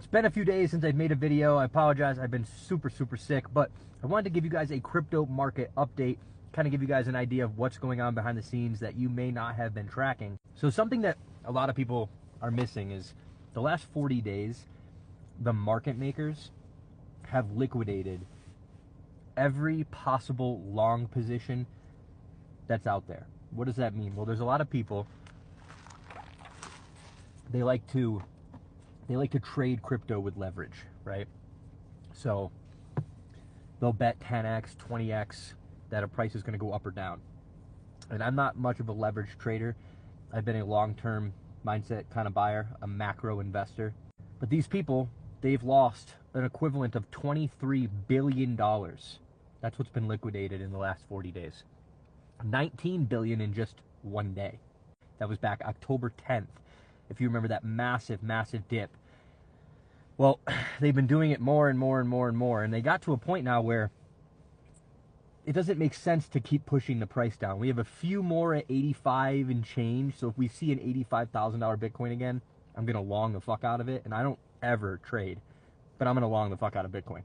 It's been a few days since I've made a video. I apologize. I've been super sick, but I wanted to give you guys a crypto market update, kind of give you guys an idea of what's going on behind the scenes that you may not have been tracking. So something that a lot of people are missing is the last 40 days, the market makers have liquidated every possible long position that's out there. What does that mean? Well, there's a lot of people, they like to trade crypto with leverage, right? So they'll bet 10x, 20x that a price is going to go up or down. And I'm not much of a leverage trader. I've been a long-term mindset kind of buyer, a macro investor. But these people, they've lost an equivalent of $23 billion. That's what's been liquidated in the last 40 days. 19 billion in just one day. That was back October 10th. If you remember that massive dip. Well, they've been doing it more and more. And they got to a point now where it doesn't make sense to keep pushing the price down. We have a few more at 85 and change. So if we see an $85,000 Bitcoin again, I'm going to long the fuck out of it. And I don't ever trade, but I'm going to long the fuck out of Bitcoin.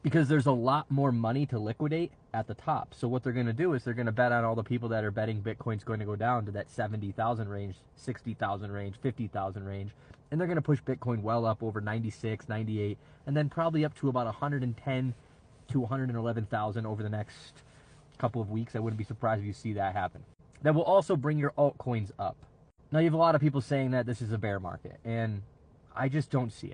Because there's a lot more money to liquidate at the top. So what they're going to do is they're going to bet on all the people that are betting Bitcoin's going to go down to that 70,000 range, 60,000 range, 50,000 range. And they're going to push Bitcoin well up over 96, 98, and then probably up to about 110 to 111,000 over the next couple of weeks. I wouldn't be surprised if you see that happen. That will also bring your altcoins up. Now you have a lot of people saying that this is a bear market, and I just don't see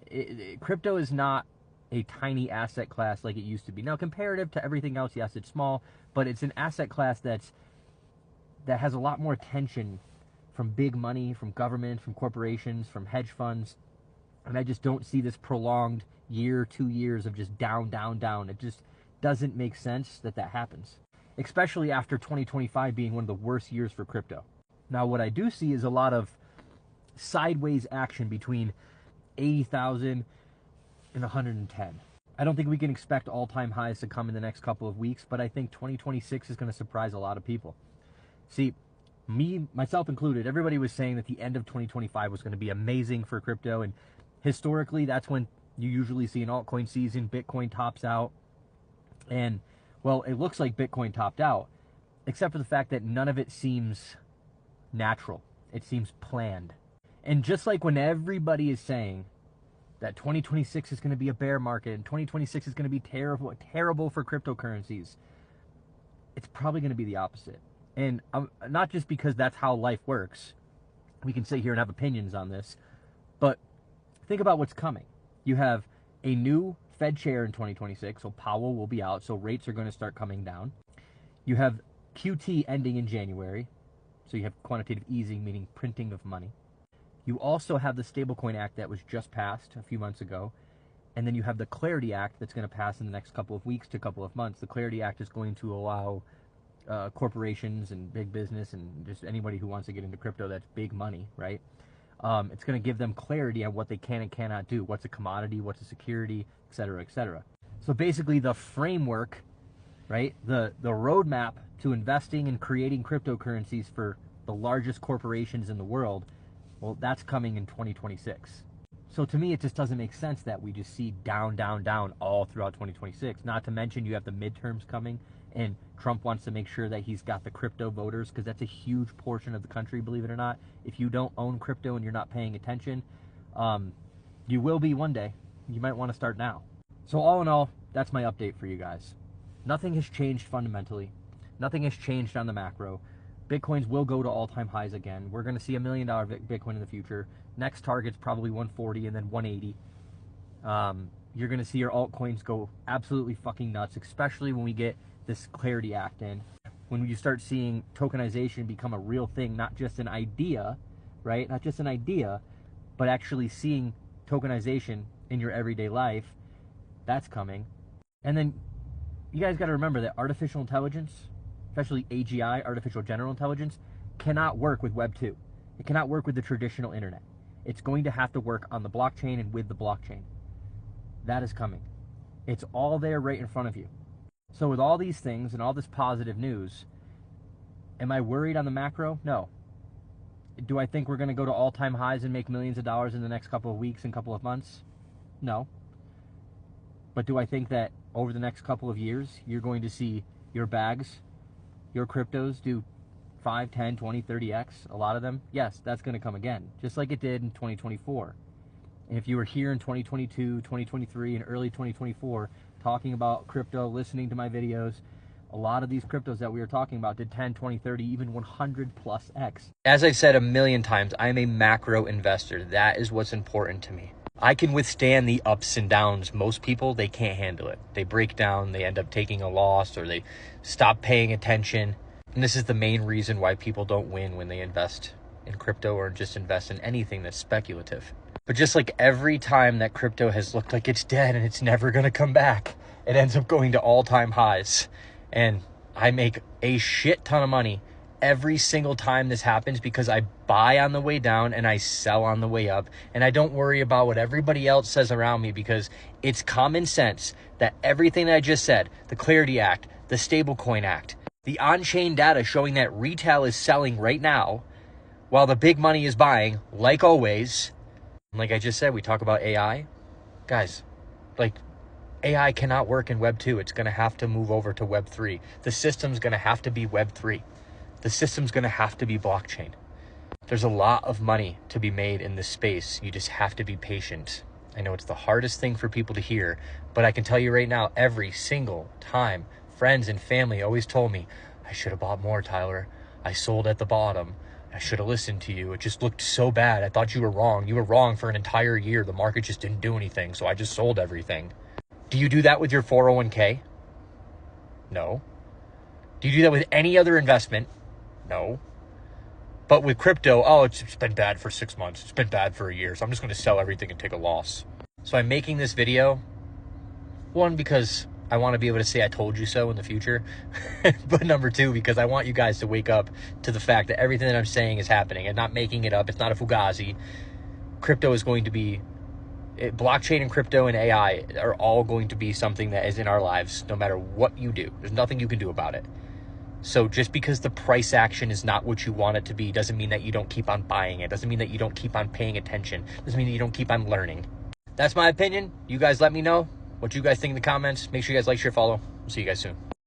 it. Crypto is not a tiny asset class like it used to be. Now, comparative to everything else, yes, it's small, but it's an asset class that has a lot more attention from big money, from government, from corporations, from hedge funds. And I just don't see this prolonged year, 2 years of just down. It just doesn't make sense that happens, especially after 2025 being one of the worst years for crypto. Now, what I do see is a lot of sideways action between 80,000 and 110. I don't think we can expect all-time highs to come in the next couple of weeks, but I think 2026 is going to surprise a lot of people. See, myself included, everybody was saying that the end of 2025 was going to be amazing for crypto, and historically, that's when you usually see an altcoin season. Bitcoin tops out, and, well, it looks like Bitcoin topped out, except for the fact that none of it seems natural. It seems planned. And just like when everybody is saying that 2026 is going to be a bear market and 2026 is going to be terrible for cryptocurrencies, it's probably going to be the opposite. And not just because that's how life works. We can sit here and have opinions on this, but think about what's coming. You have a new Fed chair in 2026, so Powell will be out, so rates are going to start coming down. You have QT ending in January, so you have quantitative easing, meaning printing of money. You also have the Stablecoin Act that was just passed a few months ago. And then you have the Clarity Act that's going to pass in the next couple of weeks to a couple of months. The Clarity Act is going to allow corporations and big business and just anybody who wants to get into crypto that's big money, right? It's going to give them clarity on what they can and cannot do. What's a commodity, what's a security, et cetera, et cetera. So basically the framework, right, the roadmap to investing and creating cryptocurrencies for the largest corporations in the world, well, that's coming in 2026. So to me, it just doesn't make sense that we just see down all throughout 2026. Not to mention you have the midterms coming, and Trump wants to make sure that he's got the crypto voters, because that's a huge portion of the country, believe it or not. If you don't own crypto and you're not paying attention, you will be one day. You might want to start now. So all in all, that's my update for you guys. Nothing has changed fundamentally. Nothing has changed on the macro. Bitcoins will go to all-time highs again. We're going to see $1 million Bitcoin in the future. Next target's probably 140 and then 180. You're going to see your altcoins go absolutely fucking nuts, especially when we get this Clarity Act in. When you start seeing tokenization become a real thing, not just an idea, right? Not just an idea, but actually seeing tokenization in your everyday life, that's coming. And then you guys got to remember that artificial intelligence, especially AGI, artificial general intelligence, cannot work with Web 2. It cannot work with the traditional internet. It's going to have to work on the blockchain and with the blockchain. That is coming. It's all there right in front of you. So with all these things and all this positive news, am I worried on the macro? No. Do I think we're going to go to all-time highs and make millions of dollars in the next couple of weeks and couple of months? No. But do I think that over the next couple of years, you're going to see your bags, your cryptos do 5, 10, 20, 30x, a lot of them? Yes, that's going to come again, just like it did in 2024. And if you were here in 2022, 2023, and early 2024 talking about crypto, listening to my videos, a lot of these cryptos that we were talking about did 10, 20, 30, even 100 plus X. As I've said a million times, I'm a macro investor. That is what's important to me. I can withstand the ups and downs. Most people, they can't handle it. They break down, they end up taking a loss, or they stop paying attention. And this is the main reason why people don't win when they invest in crypto or just invest in anything that's speculative. But just like every time that crypto has looked like it's dead and it's never going to come back, it ends up going to all-time highs. And I make a shit ton of money every single time this happens because I buy on the way down and I sell on the way up. And I don't worry about what everybody else says around me because it's common sense that everything that I just said, the Clarity Act, the Stablecoin Act, the on-chain data showing that retail is selling right now while the big money is buying, like always. Like I just said, we talk about AI. Guys, like AI cannot work in Web 2. It's going to have to move over to Web 3. The system's going to have to be Web 3. The system's going to have to be blockchain. There's a lot of money to be made in this space. You just have to be patient. I know it's the hardest thing for people to hear, but I can tell you right now, every single time, friends and family always told me, I should have bought more, Tyler. I sold at the bottom. I should have listened to you. It just looked so bad. I thought you were wrong. You were wrong for an entire year. The market just didn't do anything, so I just sold everything. Do you do that with your 401k? No. Do you do that with any other investment? No. But with crypto, oh, it's been bad for 6 months. It's been bad for a year, so I'm just going to sell everything and take a loss. So I'm making this video, one, because I want to be able to say I told you so in the future. But number two, because I want you guys to wake up to the fact that everything that I'm saying is happening. I'm not making it up. It's not a fugazi. Crypto is going to be, blockchain and crypto and AI are all going to be something that is in our lives no matter what you do. There's nothing you can do about it. So just because the price action is not what you want it to be doesn't mean that you don't keep on buying it. Doesn't mean that you don't keep on paying attention. Doesn't mean that you don't keep on learning. That's my opinion. You guys let me know what you guys think in the comments. Make sure you guys like, share, follow. We'll see you guys soon.